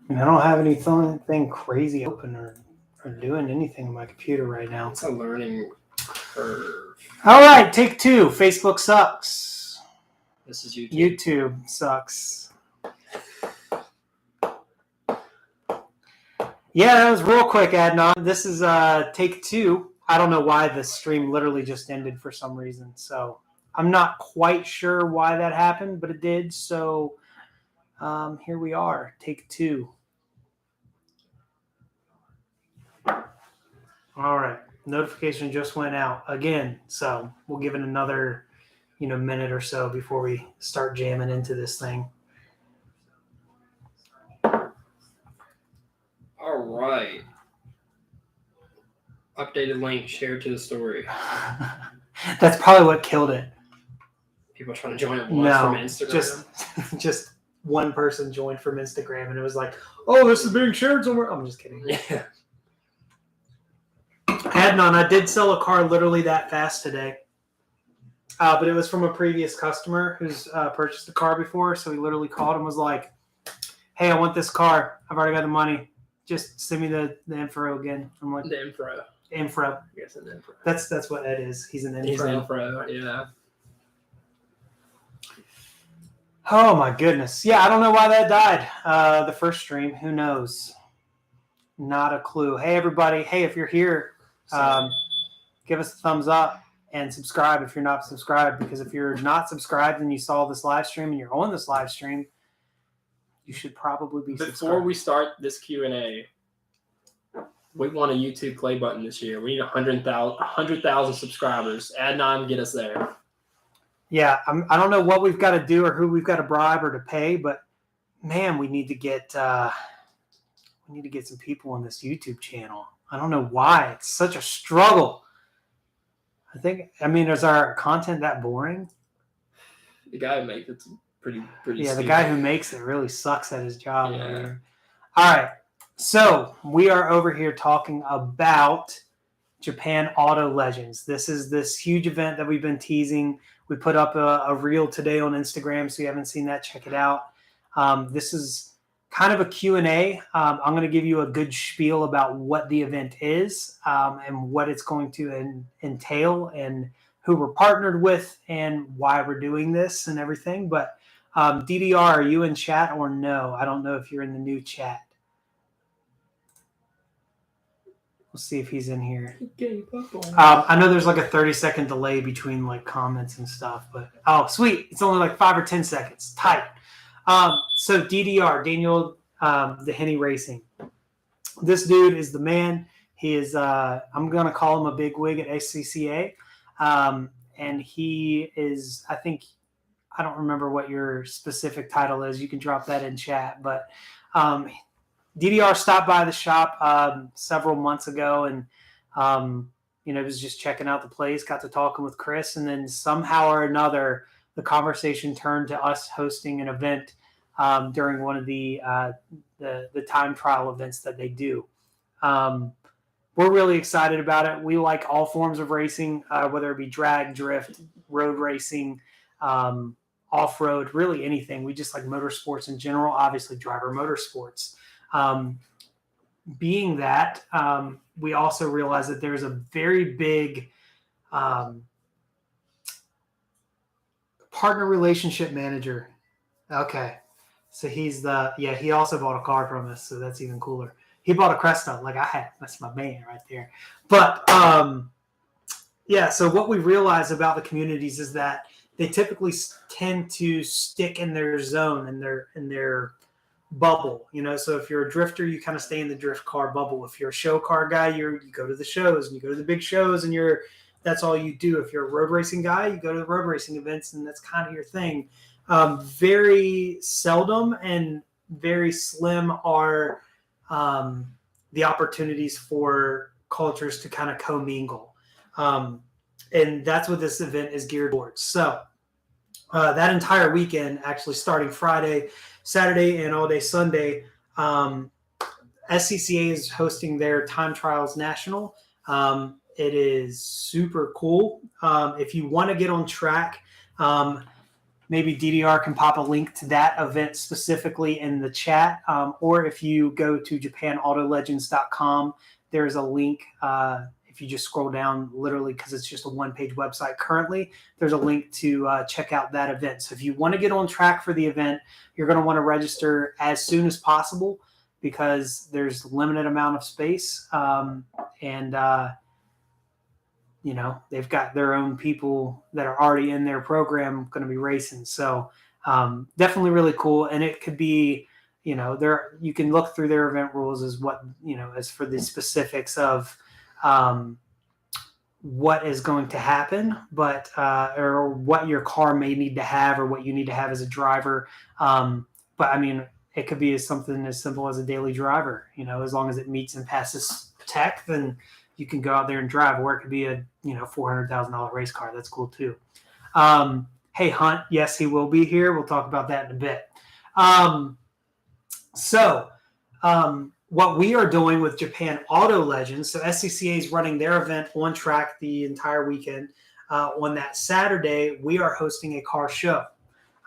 And I don't have anything crazy open or doing anything on my computer right now. It's a learning curve. All right, take two. Facebook sucks. This is YouTube. YouTube sucks. Yeah, that was real quick, Adnan. This is take two. I don't know why the stream literally just ended for some reason. So I'm not quite sure why that happened, but it did. So here we are, take two. All right, notification just went out again. So we'll give it another, minute or so before we start jamming into this thing. All right. Updated link shared to the story. That's probably what killed it. People trying to join it from Instagram. just one person joined from Instagram, and it was like, "Oh, this is being shared somewhere." I'm just kidding. Yeah. Adnan, I did sell a car literally that fast today, but it was from a previous customer who's purchased a car before. So he literally called and was like, "Hey, I want this car. I've already got the money. Just send me the info again." I'm like, the info. Info. I guess an info. That's what Ed is. He's an info. He's an info, yeah. Oh my goodness. Yeah, I don't know why that died. The first stream, who knows? Not a clue. Hey everybody. Hey, if you're here, give us a thumbs up and subscribe if you're not subscribed, because if you're not subscribed and you saw this live stream and you're on this live stream, you should probably be subscribed. Before we start this Q&A, we want a YouTube play button this year. We need 100,000 subscribers. Adnan, get us there. Yeah, I don't know what we've got to do or who we've got to bribe or to pay, but man, we need to get some people on this YouTube channel. I don't know why it's such a struggle. Is our content that boring? The guy who makes it's pretty. Yeah, stupid. The guy who makes it really sucks at his job. Yeah. All right, so we are over here talking about Japan Auto Legends. This is this huge event that we've been teasing. We put up a reel today on Instagram, so if you haven't seen that, check it out. This is kind of a Q&A. I'm going to give you a good spiel about what the event is and what it's going to entail and who we're partnered with and why we're doing this and everything. But DDR, are you in chat or no? I don't know if you're in the new chat. We'll see if he's in here. I know there's like a 30-second delay between like comments and stuff, but oh, sweet. It's only like 5 or 10 seconds. Tight. So DDR, Daniel Dehenny Racing. This dude is the man. He is, I'm going to call him a bigwig at SCCA. And he is, I don't remember what your specific title is. You can drop that in chat, but DDR stopped by the shop several months ago and, was just checking out the place, got to talking with Chris, and then somehow or another, the conversation turned to us hosting an event during one of the time trial events that they do. We're really excited about it. We like all forms of racing, whether it be drag, drift, road racing, off-road, really anything. We just like motorsports in general, obviously driver motorsports. Being that, we also realize that there's a very big partner relationship manager. Okay. So he also bought a car from us. So that's even cooler. He bought a Cresta like I had. That's my man right there. But so what we realize about the communities is that they typically tend to stick in their zone and in their bubble, so if you're a drifter, you kind of stay in the drift car bubble. If you're a show car guy, you go to the shows and you go to the big shows and that's all you do. If you're a road racing guy, you go to the road racing events and that's kind of your thing. Very seldom and very slim are the opportunities for cultures to kind of commingle. And that's what this event is geared towards. So that entire weekend, actually starting Friday, Saturday, and all day Sunday, SCCA is hosting their Time Trials National. It is super cool. If you want to get on track, maybe DDR can pop a link to that event specifically in the chat. Or if you go to japanautolegends.com, there's a link. If you just scroll down, literally, because it's just a one-page website currently, there's a link to check out that event. So if you want to get on track for the event, you're going to want to register as soon as possible because there's limited amount of space. They've got their own people that are already in their program going to be racing. So definitely really cool. And it could be, you can look through their event rules as as for the specifics of what is going to happen, but or what your car may need to have or what you need to have as a driver. But I mean, it could be something as simple as a daily driver, as long as it meets and passes tech, then you can go out there and drive, or it could be a $400,000 race car. That's cool too. Hey, Hunt, yes, he will be here. We'll talk about that in a bit. What we are doing with Japan Auto Legends, so SCCA is running their event on track the entire weekend. On that Saturday, we are hosting a car show.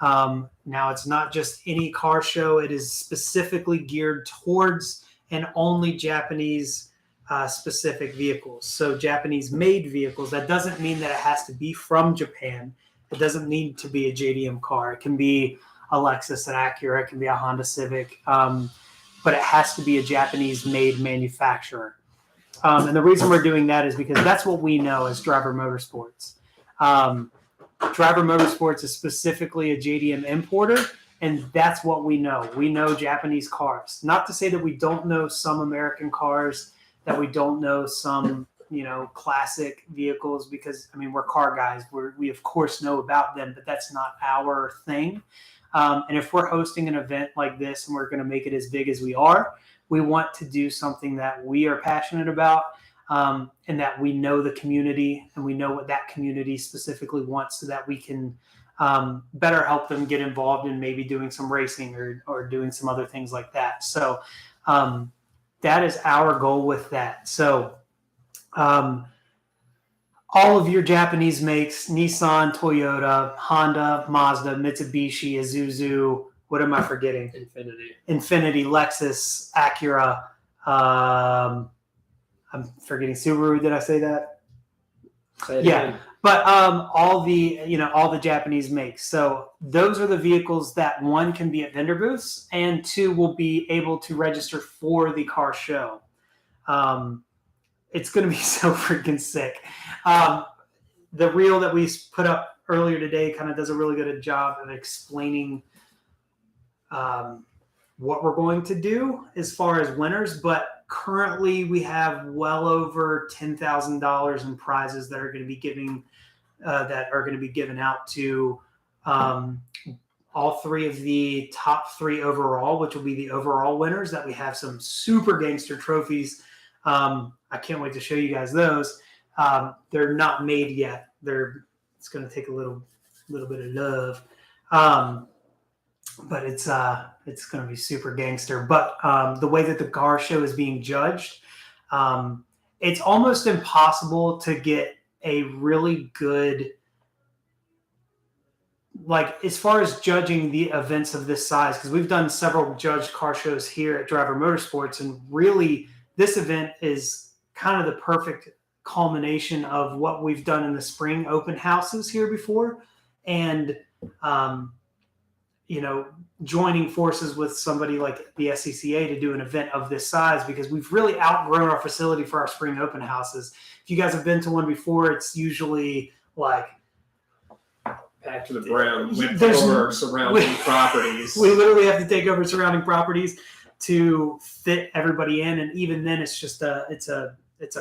Now, it's not just any car show. It is specifically geared towards and only Japanese specific vehicles. So Japanese-made vehicles. That doesn't mean that it has to be from Japan. It doesn't need to be a JDM car. It can be a Lexus, an Acura. It can be a Honda Civic. But it has to be a Japanese-made manufacturer. And the reason we're doing that is because that's what we know as Driver Motorsports. Driver Motorsports is specifically a JDM importer, and that's what we know. We know Japanese cars. Not to say that we don't know some American cars, that we don't know some, classic vehicles, because, we're car guys. We of course know about them, but that's not our thing. And if we're hosting an event like this and we're going to make it as big as we are, we want to do something that we are passionate about, and that we know the community and we know what that community specifically wants, so that we can better help them get involved in maybe doing some racing or doing some other things like that. So that is our goal with that. So all of your Japanese makes, Nissan, Toyota, Honda, Mazda, Mitsubishi, Isuzu, what am I forgetting? Infiniti, Lexus, Acura. I'm forgetting Subaru. Did I say that? Yeah. But all the Japanese makes. So those are the vehicles that, one, can be at vendor booths, and two, will be able to register for the car show. It's going to be so freaking sick. The reel that we put up earlier today kind of does a really good job of explaining what we're going to do as far as winners. But currently we have well over $10,000 in prizes that are going to be given out to all three of the top three overall, which will be the overall winners. That we have some super gangster trophies. I can't wait to show you guys those. They're not made yet. It's going to take a little bit of love, but it's going to be super gangster. But the way that the car show is being judged, it's almost impossible to get a really good, as far as judging the events of this size, because we've done several judged car shows here at Driver Motorsports, and really this event is kind of the perfect culmination of what we've done in the spring open houses here before, and joining forces with somebody like the SCCA to do an event of this size, because we've really outgrown our facility for our spring open houses. If you guys have been to one before, it's usually packed to the brim over surrounding properties. We literally have to take over surrounding properties to fit everybody in, and even then it's just it's a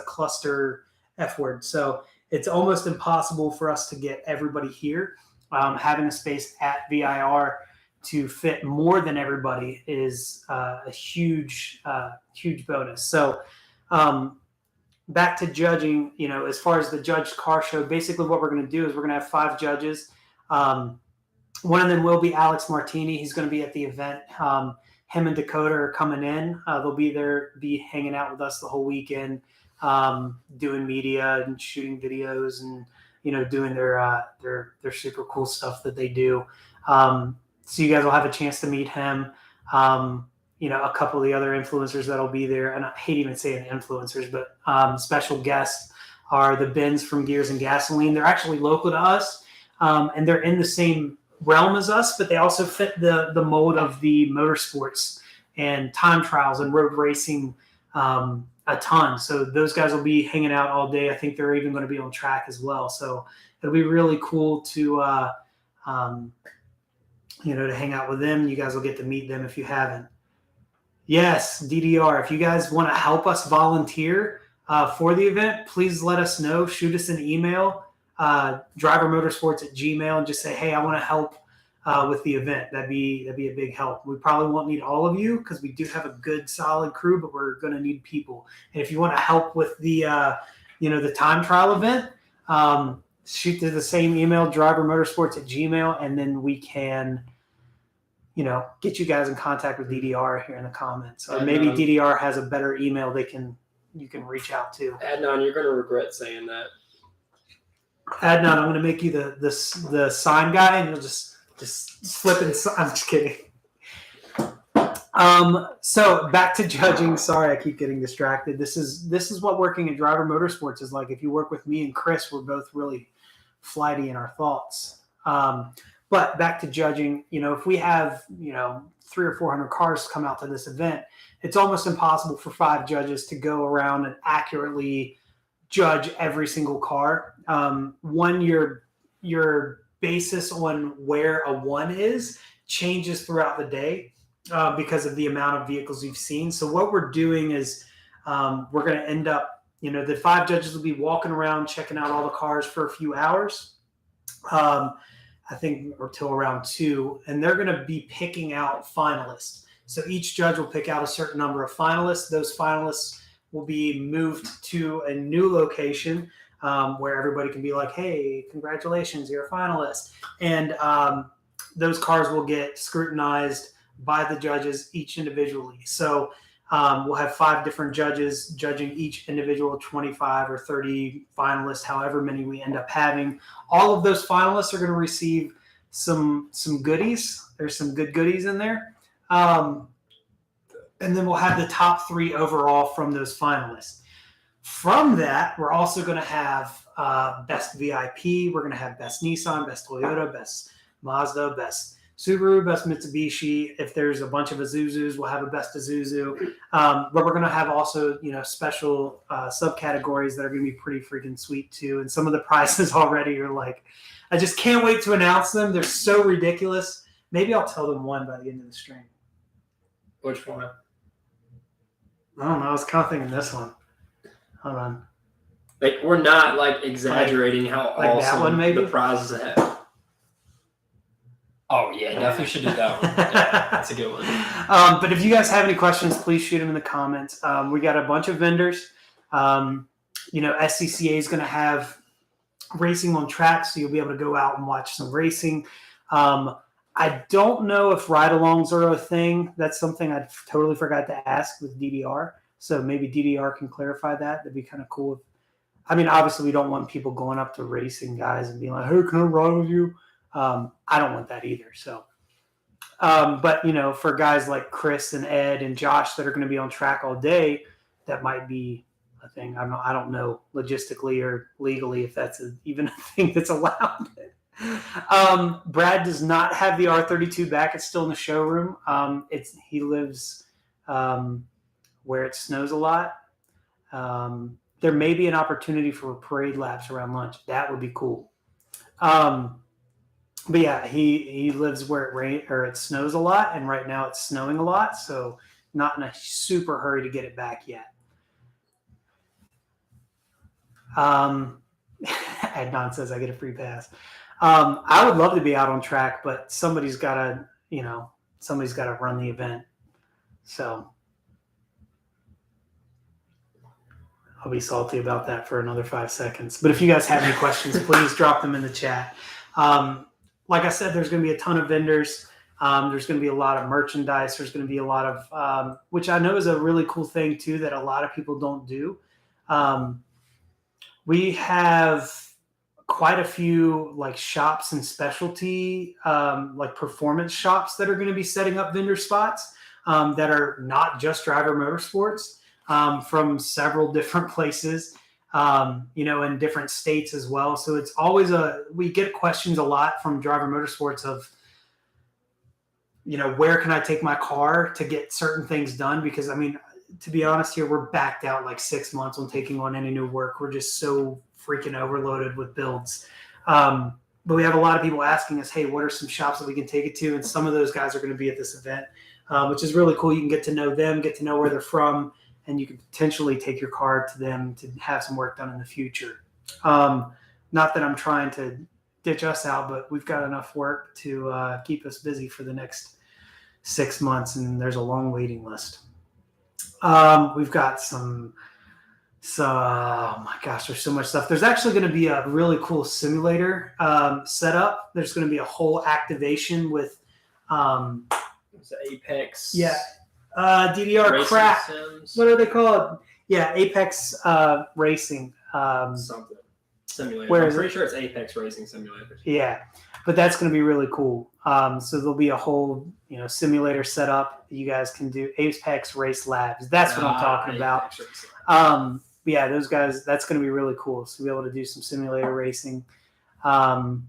cluster F word. So it's almost impossible for us to get everybody here. Having a space at VIR to fit more than everybody is a huge bonus. So back to judging, as far as the judged car show, basically what we're going to do is we're going to have 5 judges. One of them will be Alex Martini. He's going to be at the event. Him and Dakota are coming in. They'll be there, be hanging out with us the whole weekend, doing media and shooting videos and, doing their super cool stuff that they do. So you guys will have a chance to meet him. A couple of the other influencers that'll be there, and I hate even saying influencers, but special guests are the Bens from Gears and Gasoline. They're actually local to us, and they're in the same realm as us, but they also fit the mold of the motorsports and time trials and road racing a ton. So those guys will be hanging out all day. I think they're even going to be on track as well. So it'll be really cool to hang out with them. You guys will get to meet them if you haven't. Yes, DDR. If you guys want to help us volunteer for the event, please let us know. Shoot us an email, drivermotorsports@gmail.com, and just say, hey, I want to help with the event. That'd be a big help. We probably won't need all of you because we do have a good, solid crew, but we're going to need people. And if you want to help with the the time trial event, shoot to the same email, drivermotorsports@gmail.com, and then we can get you guys in contact with DDR here in the comments. Or maybe DDR has a better email you can reach out to. Adnan, you're going to regret saying that. Adnan, I'm going to make you the sign guy, and you'll just slip in. I'm just kidding. So back to judging. Sorry, I keep getting distracted. This is what working at Driver Motorsports is like. If you work with me and Chris, we're both really flighty in our thoughts. But back to judging, if we have, 300 or 400 cars come out to this event, it's almost impossible for 5 judges to go around and accurately judge every single car. Your basis on where a 1 is changes throughout the day because of the amount of vehicles you've seen. So what we're doing is we're going to end up, the 5 judges will be walking around checking out all the cars for a few hours. I think until around 2, and they're going to be picking out finalists. So each judge will pick out a certain number of finalists. Those finalists will be moved to a new location where everybody can be like, hey, congratulations, you're a finalist. And those cars will get scrutinized by the judges each individually. So we'll have 5 different judges judging each individual 25 or 30 finalists, however many we end up having. All of those finalists are going to receive some goodies. There's some good goodies in there. And then we'll have the top 3 overall from those finalists. From that, we're also going to have best VIP. We're going to have best Nissan, best Toyota, best Mazda, best Subaru, best Mitsubishi. If there's a bunch of Isuzus, we'll have a best Isuzu. But we're going to have also, special subcategories that are going to be pretty freaking sweet too. And some of the prizes already are like, I just can't wait to announce them. They're so ridiculous. Maybe I'll tell them one by the end of the stream. Which one? I don't know. I was kind of thinking this one. Hold on. Like, we're not exaggerating how awesome that one, maybe? the prizes have. Oh, yeah, definitely should do that one. Yeah, that's a good one. But if you guys have any questions, please shoot them in the comments. We got a bunch of vendors. SCCA is going to have racing on track, so you'll be able to go out and watch some racing. I don't know if ride-alongs are a thing. That's something I totally forgot to ask with DDR. So maybe DDR can clarify that. That'd be kind of cool. Obviously, we don't want people going up to racing guys and being like, hey, can I ride with you? I don't want that either. So, but for guys like Chris and Ed and Josh that are going to be on track all day, that might be a thing. I don't know logistically or legally if that's even a thing that's allowed. Brad does not have the R32 back. It's still in the showroom. He lives where it snows a lot. There may be an opportunity for parade laps around lunch. That would be cool. But yeah, he lives where it snows a lot, and right now it's snowing a lot, so not in a super hurry to get it back yet. Adnan says I get a free pass. I would love to be out on track, but somebody's got to run the event. So I'll be salty about that for another 5 seconds. But if you guys have any questions, please drop them in the chat. Like I said, there's going to be a ton of vendors. There's going to be a lot of merchandise. There's going to be a lot of, which I know is a really cool thing too, that a lot of people don't do. We have quite a few like shops and specialty like performance shops that are going to be setting up vendor spots that are not just Driver Motorsports from several different places, in different states as well. So it's always we get questions a lot from Driver Motorsports of, where can I take my car to get certain things done? Because, I mean, to be honest here, we're backed out like 6 months on taking on any new work. We're just so freaking overloaded with builds. But we have a lot of people asking us, hey, what are some shops that we can take it to? And some of those guys are going to be at this event, which is really cool. You can get to know them, get to know where they're from, and you can potentially take your car to them to have some work done in the future. Not that I'm trying to ditch us out, but we've got enough work to keep us busy for the next 6 months, and there's a long waiting list. We've got oh my gosh, there's so much stuff. There's actually going to be a really cool simulator set up. There's going to be a whole activation with Apex. Yeah. DDR Racing crap. Sims. What are they called? Yeah, Apex Racing. Something. Simulator. Where I'm is pretty it? sure it's Apex Racing Simulator. Yeah, but that's going to be really cool. So there'll be a whole simulator set up. You guys can do Apex Race Labs. That's what I'm talking about. Yeah, those guys. That's going to be really cool. So we'll be able to do some simulator racing. Random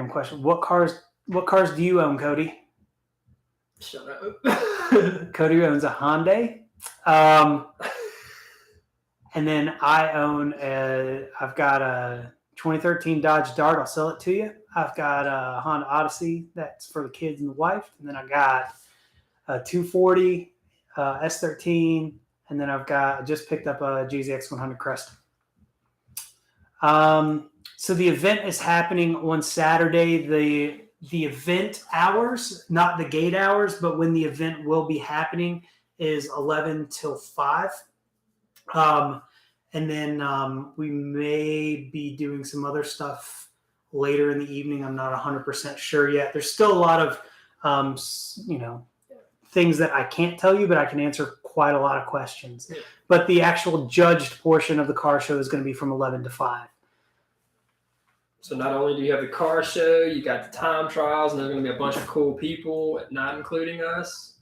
question: What cars do you own, Cody? Shut up. Cody owns a Hyundai. And then I own I've got a 2013 Dodge Dart. I'll sell it to you. I've got a Honda Odyssey. That's for the kids and the wife. And then I got a 240 S13. And then I just picked up a GZX 100 Crest. So the event is happening on Saturday. The event hours, not the gate hours, but when the event will be happening is 11 till 5. And then we may be doing some other stuff later in the evening. I'm not 100% sure yet. There's still a lot of, things that I can't tell you, but I can answer quite a lot of questions. Yeah. But the actual judged portion of the car show is going to be from 11 to 5. So not only do you have the car show, you got the time trials, and there's going to be a bunch of cool people, not including us,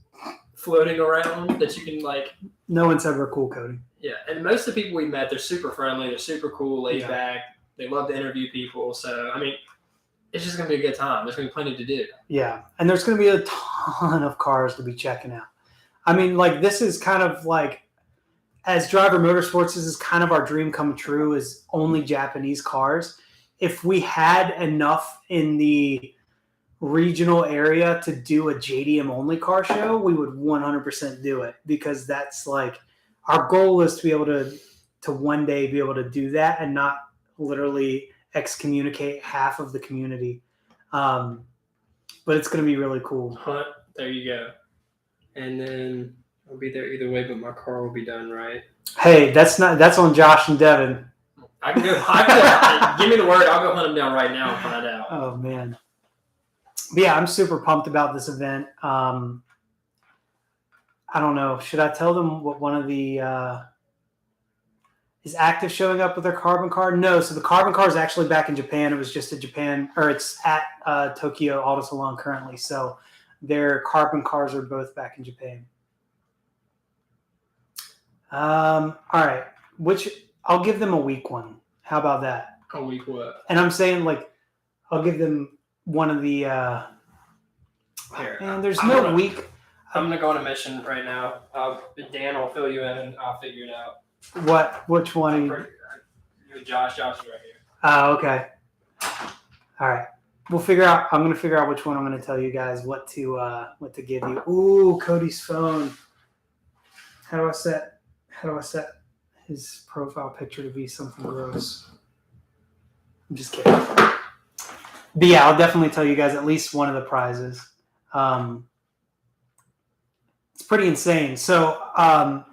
floating around that you can No one's ever cool, Cody. Yeah, and most of the people we met, they're super friendly, they're super cool, laid back. They love to interview people. So, I mean, it's just going to be a good time. There's going to be plenty to do. Yeah, and there's going to be a ton of cars to be checking out. I mean, this is kind of as Driver Motorsports, this is kind of our dream come true, is only Japanese cars. If we had enough in the regional area to do a JDM only car show, we would 100% do it, because that's our goal is to be able to one day be able to do that and not literally excommunicate half of the community. But it's going to be really cool. Hunt, there you go. And then I'll be there either way, but my car will be done, right? Hey, that's on Josh and Devin. I can go. Give me the word. I'll go hunt them down right now and find out. Oh man. But yeah, I'm super pumped about this event. I don't know. Should I tell them what one of the is Active showing up with their carbon car? No. So the carbon car is actually back in Japan. It was just it's at Tokyo Auto Salon currently. So their carbon cars are both back in Japan. All right. I'll give them a week one. How about that? A week what? And I'm saying I'll give them one of the. Here. And there's no week. I'm gonna go on a mission right now. Dan will fill you in, and I'll figure it out. Which one are you? Josh is right here. Oh, okay. All right. We'll figure out. I'm gonna figure out which one I'm gonna tell you guys what to give you. Ooh, Cody's phone. How do I set his profile picture to be something gross? I'm just kidding. But yeah, I'll definitely tell you guys at least one of the prizes. It's pretty insane. So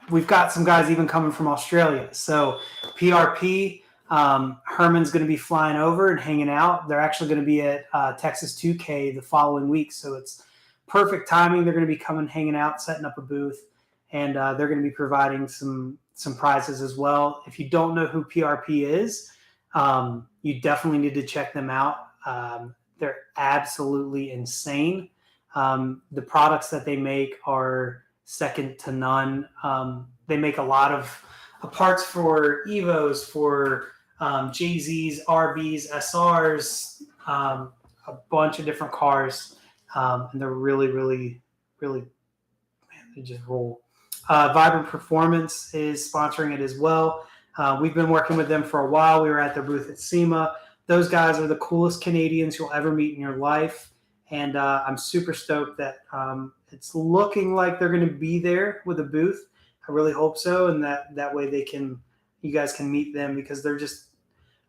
we've got some guys even coming from Australia. So PRP, Herman's going to be flying over and hanging out. They're actually going to be at Texas 2K the following week. So it's perfect timing. They're going to be coming, hanging out, setting up a booth, and they're going to be providing some prizes as well. If you don't know who PRP is, You definitely need to check them out. They're absolutely insane. The products that they make are second to none. They make a lot of parts for Evos, for JZs, RVs, SRs, a bunch of different cars, and they're really, really, really, man, they just roll. Vibrant Performance is sponsoring it as well. We've been working with them for a while. We were at their booth at SEMA. Those guys are the coolest Canadians you'll ever meet in your life. And I'm super stoked that it's looking like they're going to be there with a booth. I really hope so. And that way you guys can meet them, because they're just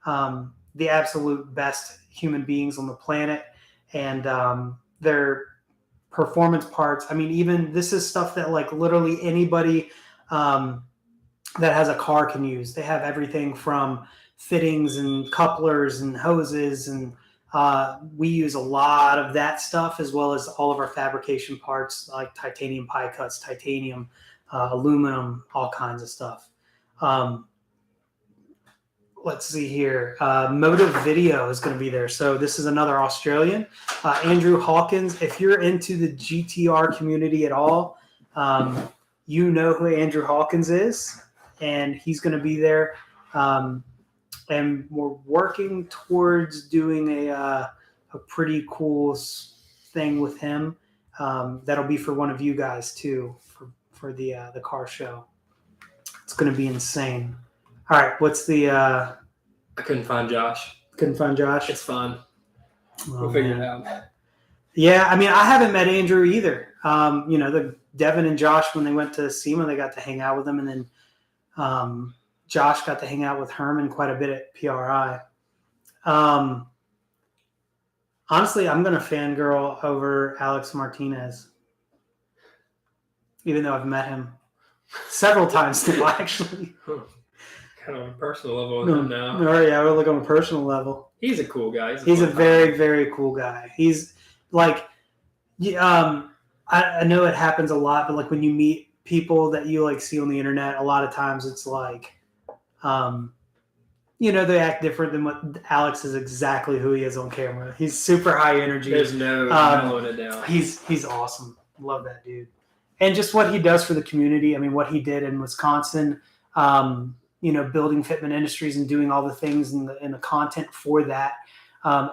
the absolute best human beings on the planet. And their performance parts, I mean, even this is stuff that like literally anybody that has a car can use. They have everything from fittings and couplers and hoses, and we use a lot of that stuff, as well as all of our fabrication parts like titanium pie cuts, titanium, aluminum, all kinds of stuff. Let's see here. Motive Video is going to be there. So this is another Australian. Andrew Hawkins. If you're into the GTR community at all, you know who Andrew Hawkins is, and he's going to be there. And we're working towards doing a pretty cool thing with him. That'll be for one of you guys too, for the car show. It's going to be insane. All right, what's the? I couldn't find Josh. Couldn't find Josh. It's fun. We'll figure it out. Yeah, I mean, I haven't met Andrew either. The Devin and Josh, when they went to SEMA, they got to hang out with him, and then Josh got to hang out with Herman quite a bit at PRI. Honestly, I'm going to fangirl over Alex Martinez, even though I've met him several times now, actually. Kind of on a personal level with him now. Oh, yeah, we're looking on a personal level. He's a cool guy. He's a very, very cool guy. He's like, I know it happens a lot, but like when you meet people that you like see on the internet, a lot of times it's like, they act different than what Alex is exactly who he is on camera. He's super high energy. There's no mellowing it down. He's awesome. Love that dude. And just what he does for the community. I mean, what he did in Wisconsin, building Fitment Industries and doing all the things in the content for that.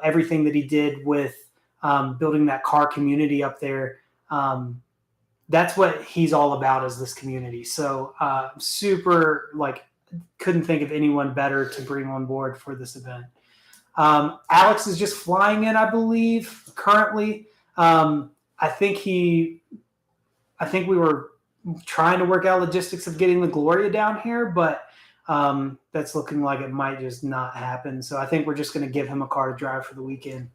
Everything that he did with building that car community up there. That's what he's all about, is this community. So super, couldn't think of anyone better to bring on board for this event. Alex is just flying in, I believe, currently. I think we were trying to work out logistics of getting the Gloria down here, but that's looking like it might just not happen. So I think we're just going to give him a car to drive for the weekend,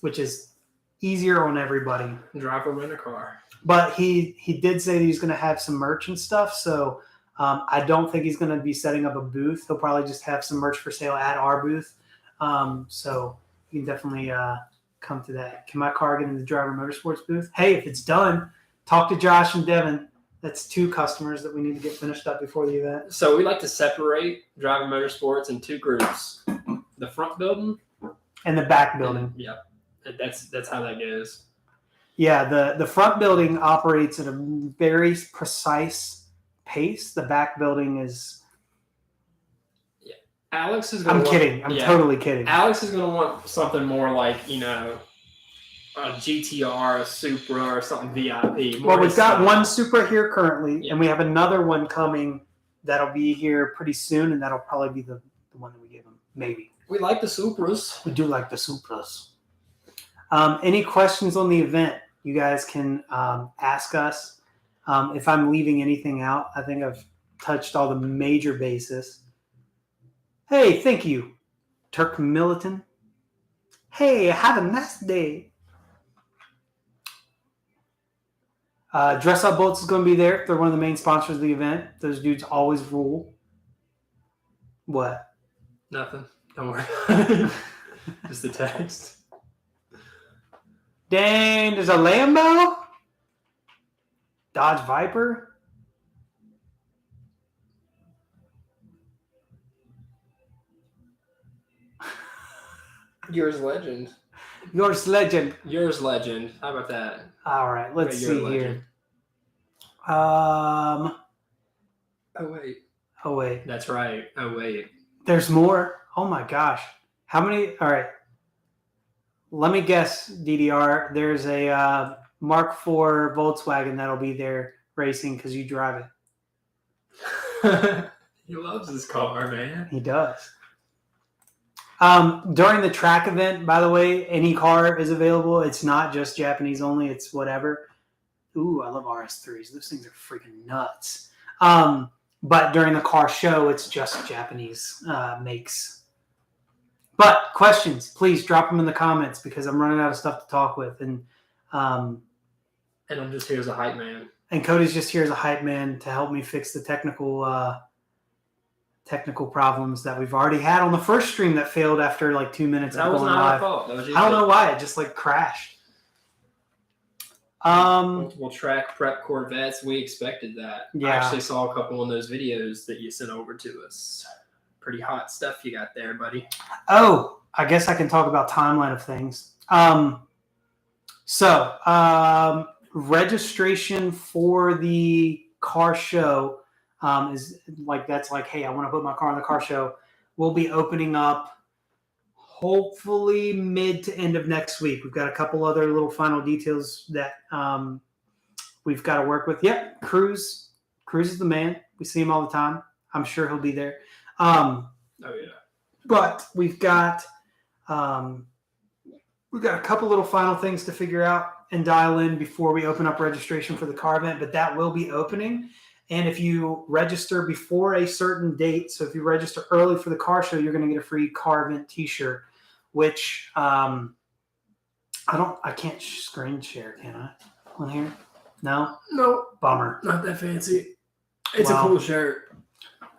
which is easier on everybody. Drive or rent a car. But he did say that he's going to have some merch and stuff. So I don't think he's going to be setting up a booth. He'll probably just have some merch for sale at our booth. So you can definitely come to that. Can my car get in the Driver Motorsports booth? Hey, if it's done, talk to Josh and Devin. That's 2 customers that we need to get finished up before the event. So we like to separate Driver Motorsports in 2 groups: the front building and the back building. Yeah, that's how that goes. Yeah, the front building operates at a very precise pace. The back building is. Yeah, Alex is. I'm kidding. I'm totally kidding. Alex is going to want something more like a GTR, a Supra, or something VIP. Well, we've got one Supra here currently, and we have another one coming that'll be here pretty soon, and that'll probably be the one that we give him, maybe. We like the Supras. We do like the Supras. Any questions on the event, you guys can ask us. If I'm leaving anything out, I think I've touched all the major bases. Hey, thank you, Turk Militant. Hey, have a nice day. Dress Up Bolts is going to be there. They're one of the main sponsors of the event. Those dudes always rule. What? Nothing. Don't worry. Just the text. Dang, there's a Lambo? Dodge Viper? Yours legend. Yours legend. Yours legend. How about that? All right, let's Your see legend. here. Oh wait. Oh wait. That's right. Oh wait. There's more. Oh my gosh. How many? All right. Let me guess, DDR. There's a Mark IV Volkswagen that'll be there racing because you drive it. He loves his car, man. He does. During the track event, by the way, any car is available. It's not just Japanese only. It's whatever. Ooh, I love RS3s. Those things are freaking nuts. But during the car show, it's just Japanese makes. But questions, please drop them in the comments because I'm running out of stuff to talk with. And I'm just here as a hype man. And Cody's just here as a hype man to help me fix the technical problems that we've already had on the first stream that failed after like 2 minutes of going live. That was not our fault. That was I don't know why. It just like crashed. Multiple track prep Corvettes. We expected that. Yeah. I actually saw a couple in those videos that you sent over to us. Pretty hot stuff you got there, buddy. Oh, I guess I can talk about timeline of things. Registration for the car show is like, that's like, hey, I want to put my car on the car show. We'll be opening up hopefully mid to end of next week. We've got a couple other little final details that we've got to work with. Yep, Cruz is the man. We see him all the time. I'm sure he'll be there. Oh yeah. But we've got a couple little final things to figure out and dial in before we open up registration for the car event, but that will be opening. And if you register before a certain date, so if you register early for the car show, you're going to get a free car event t-shirt, which I can't screen share, can I? On here? No? Nope. Bummer. Not that fancy. It's a cool shirt.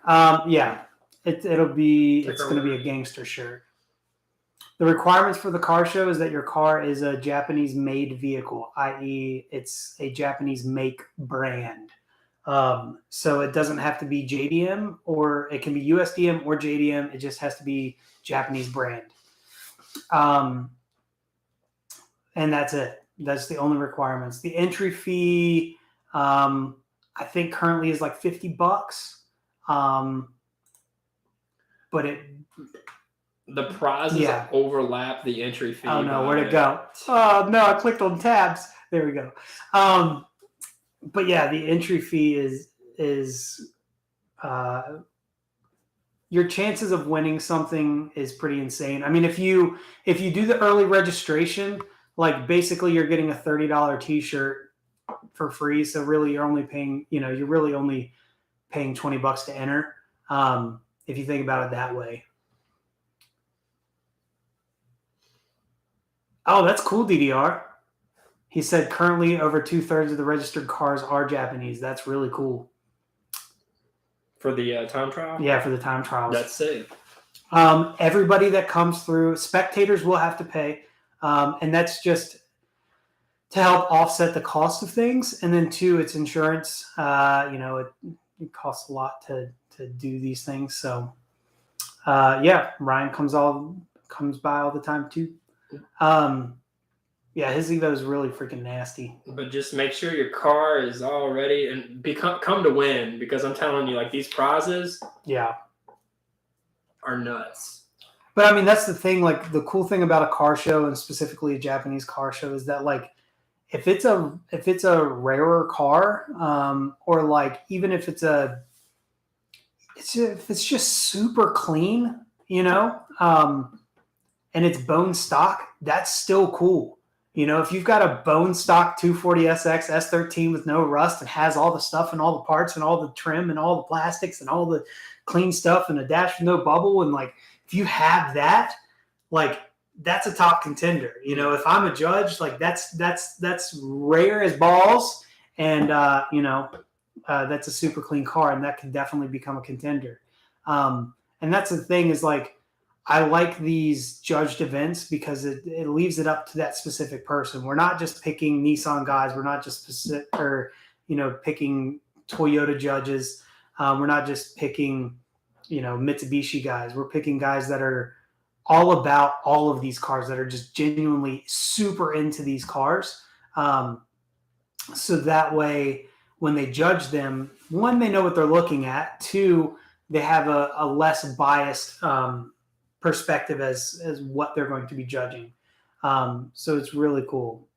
Yeah. It's going to be a gangster shirt. The requirements for the car show is that your car is a Japanese-made vehicle, i.e. it's a Japanese make brand. So it doesn't have to be JDM, or it can be USDM or JDM. It just has to be Japanese brand. And that's it. That's the only requirements. The entry fee, I think currently is like $50. But the prizes overlap the entry fee. Oh no, where'd it go? Oh no, I clicked on tabs. There we go. But yeah, the entry fee is your chances of winning something is pretty insane. I mean, if you do the early registration, like basically you're getting a $30 t-shirt for free. So really you're only paying $20 to enter. If you think about it that way. Oh, that's cool, DDR. He said currently over 2/3 of the registered cars are Japanese. That's really cool. For the time trial? Yeah, for the time trials. That's sick. Everybody that comes through, spectators will have to pay. And that's just to help offset the cost of things. And then two, it's insurance. It costs a lot to do these things. So Ryan comes by all the time too. His Evo is really freaking nasty. But just make sure your car is all ready and come to win, because I'm telling you, like, these prizes are nuts. But I mean, that's the thing. Like, the cool thing about a car show, and specifically a Japanese car show, is that like if it's a rarer car, or like even if it's just super clean, and it's bone stock, that's still cool. If you've got a bone stock 240SX S13 with no rust and has all the stuff and all the parts and all the trim and all the plastics and all the clean stuff and a dash with no bubble, and like if you have that, like that's a top contender. If I'm a judge, like that's rare as balls, and that's a super clean car, and that can definitely become a contender. And that's the thing, is like, I like these judged events because it leaves it up to that specific person. We're not just picking Nissan guys. We're not just picking Toyota judges. We're not just picking, Mitsubishi guys. We're picking guys that are all about all of these cars that are just genuinely super into these cars. So that way, when they judge them, one, they know what they're looking at. Two, they have a less biased perspective as what they're going to be judging. So it's really cool.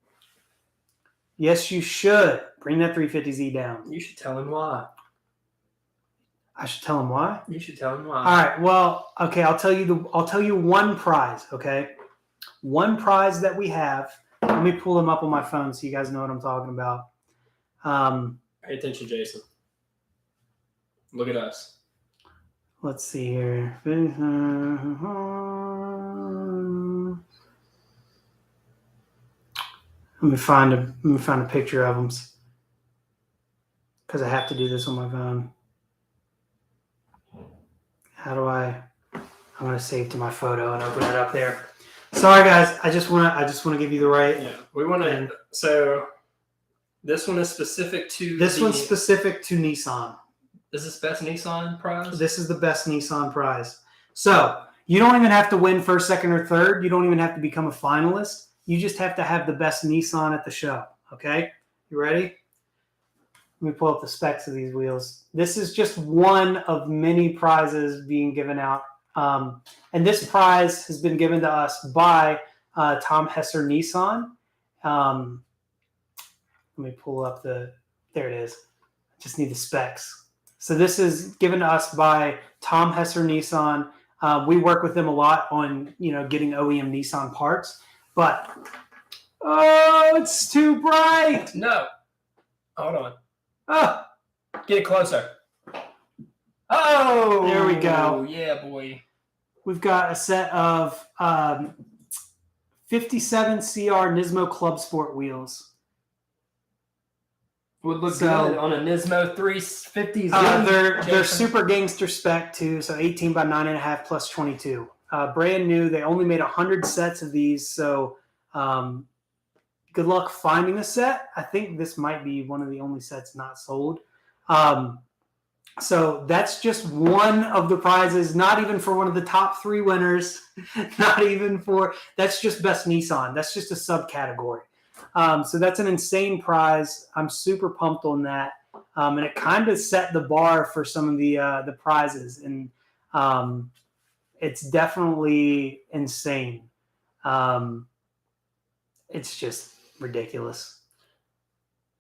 Yes, you should bring that 350Z down. You should tell him why. I should tell him why. You should tell him why. All right. Well, okay. I'll tell you one prize. Okay, one prize that we have. Let me pull them up on my phone so you guys know what I'm talking about. Pay attention, Jason. Look at us. Let's see here. Let me find a picture of them because I have to do this on my phone. How do I'm going to save to my photo and open it up there. Sorry guys, I just want to give you the right. Yeah, we want to. So this one is specific to. This one's specific to Nissan. Is this best Nissan prize? This is the best Nissan prize. So you don't even have to win first, second, or third. You don't even have to become a finalist. You just have to have the best Nissan at the show. Okay, you ready? Let me pull up the specs of these wheels. This is just one of many prizes being given out. And this prize has been given to us by Tom Hesser Nissan. Let me pull up there it is. I just need the specs. So this is given to us by Tom Hesser Nissan. We work with them a lot on, getting OEM Nissan parts, but it's too bright. No. Hold on. Oh, get it closer. Oh, there we go. Yeah, boy. We've got a set of 57 CR Nismo Club Sport wheels. Would look good on a Nismo 350Z. They're super gangster spec too, so 18 by 9.5 plus 22. Brand new. They only made 100 sets of these, so good luck finding a set. I think this might be one of the only sets not sold. So that's just one of the prizes, not even for one of the top 3 winners, that's just best Nissan. That's just a subcategory. So that's an insane prize. I'm super pumped on that. And it kind of set the bar for some of the prizes. And it's definitely insane. It's just ridiculous.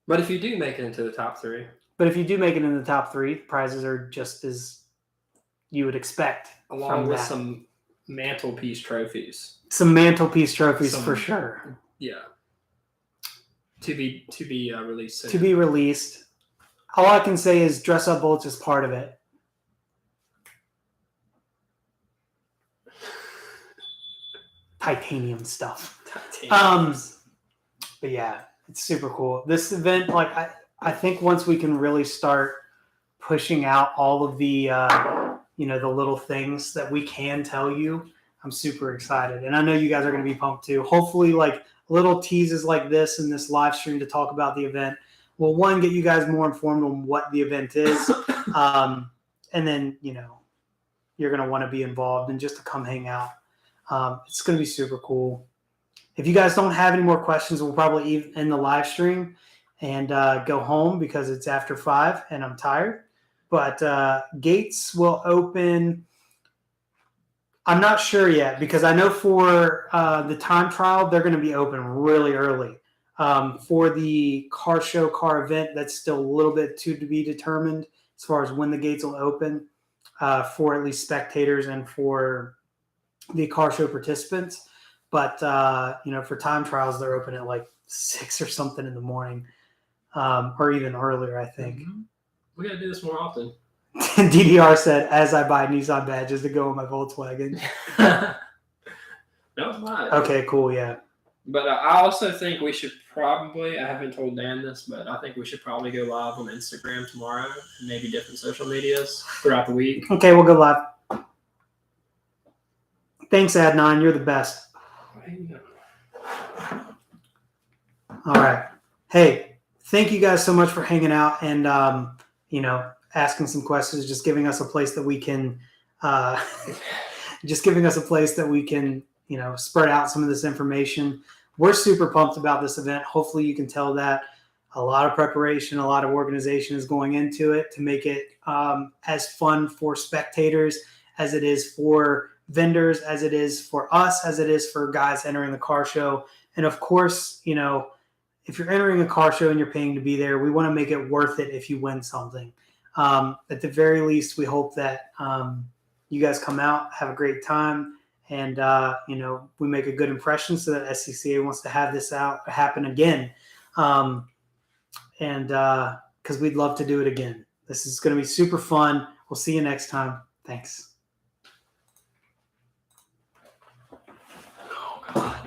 But if you do make it into the top 3. But if you do make it in the top 3, prizes are just as you would expect. Along with some mantelpiece trophies. Some mantelpiece trophies for sure. Yeah. To be released soon. To be released. All I can say is Dress Up Bolts is part of it. Titanium stuff. But yeah, it's super cool. This event, I think once we can really start pushing out all of the, the little things that we can tell you, I'm super excited. And I know you guys are going to be pumped too. Hopefully, little teases like this in this live stream to talk about the event will, one, get you guys more informed on what the event is. And then, you're going to want to be involved and just to come hang out. It's going to be super cool. If you guys don't have any more questions, we'll probably end the live stream and go home because it's after 5 and I'm tired. But gates will open. I'm not sure yet because I know for the time trial, they're going to be open really early. For the car show car event, that's still a little bit to be determined as far as when the gates will open for at least spectators and for the car show participants. But, for time trials, they're open at 6 or something in the morning or even earlier, I think. Mm-hmm. We got to do this more often. DDR said, as I buy Nissan badges to go in my Volkswagen. No, it's not. Okay, cool, yeah. But I also think we should probably, I haven't told Dan this, but I think we should probably go live on Instagram tomorrow and maybe different social medias throughout the week. Okay, we'll go live. Thanks, Adnan. You're the best. All right. Hey, thank you guys so much for hanging out and, asking some questions, just giving us a place that we can just giving us a place that we can, spread out some of this information. We're super pumped about this event. Hopefully you can tell that a lot of preparation, a lot of organization is going into it to make it as fun for spectators as it is for vendors, as it is for us, as it is for guys entering the car show. And of course, if you're entering a car show and you're paying to be there, we want to make it worth it if you win something. At the very least, we hope that you guys come out, have a great time, and we make a good impression so that SCCA wants to have this happen again. And because we'd love to do it again. This is going to be super fun. We'll see you next time. Thanks.